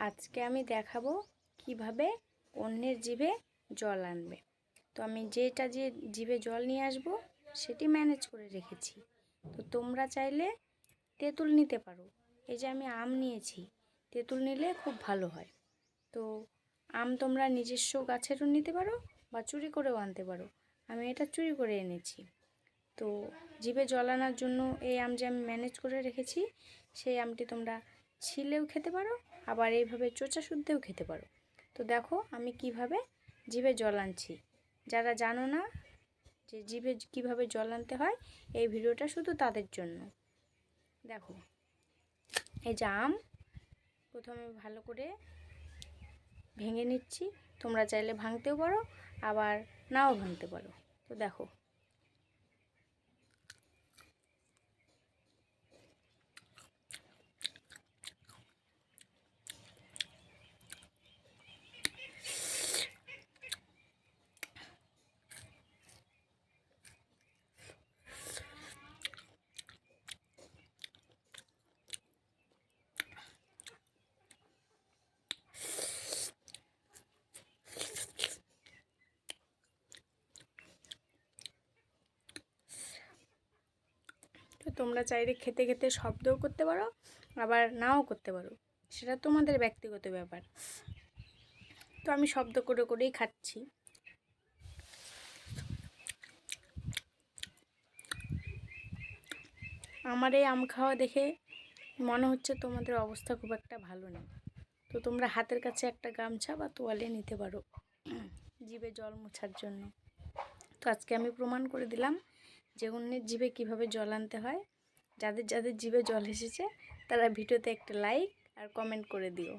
আজকে আমি দেখাবো কিভাবে অন্যের জিভে জল আনবে। তো আমি যেটা যে জিভে জল নিয়ে আসবো সেটি ম্যানেজ করে রেখেছি। তো তোমরা চাইলে তেঁতুল নিতে পারো। এই যে আমি আম নিয়েছি, তেঁতুল নিলে খুব ভালো হয়। তো আম তোমরা নিজস্ব গাছেরও নিতে পারো বা চুরি করেও আনতে পারো। আমি এটা চুরি করে এনেছি। তো জিভে জল আনার জন্য এই আম যে আমি ম্যানেজ করে রেখেছি, সেই আমটি তোমরা ছিলেও খেতে পারো, আবার এইভাবে চোচা শুদ্ধেও খেতে পারো। তো দেখো আমি কিভাবে জিভে জল আনছি। যারা জানো না যে জিভে কিভাবে জল আনতে হয়, এই ভিডিওটা শুধু তাদের জন্য। দেখো এই যে আম প্রথমে ভালো করে ভেঙে নিচ্ছি। তোমরা চাইলে ভাঙতেও পারো, আবার নাও ভাঙতে পারো। তো দেখো তো তোমরা চাইলে খেতে খেতে শব্দও করতে পারো, আবার নাও করতে পারো, সেটা তোমাদের ব্যক্তিগত ব্যাপার। তো আমি শব্দ করে করেই খাচ্ছি। আমার এই আম খাওয়া দেখে মনে হচ্ছে তোমাদের অবস্থা খুব একটা ভালো নেই। তো তোমরা হাতের কাছে একটা গামছা বা তোয়ালে নিতে পারো জিভে জল মোছার জন্য। তো আজকে আমি প্রমাণ করে দিলাম যে অন্যের জিভে কীভাবে জল আনতে হয়। যাদের যাদের জিভে জল এসেছে তারা ভিডিওতে একটা লাইক আর কমেন্ট করে দিও।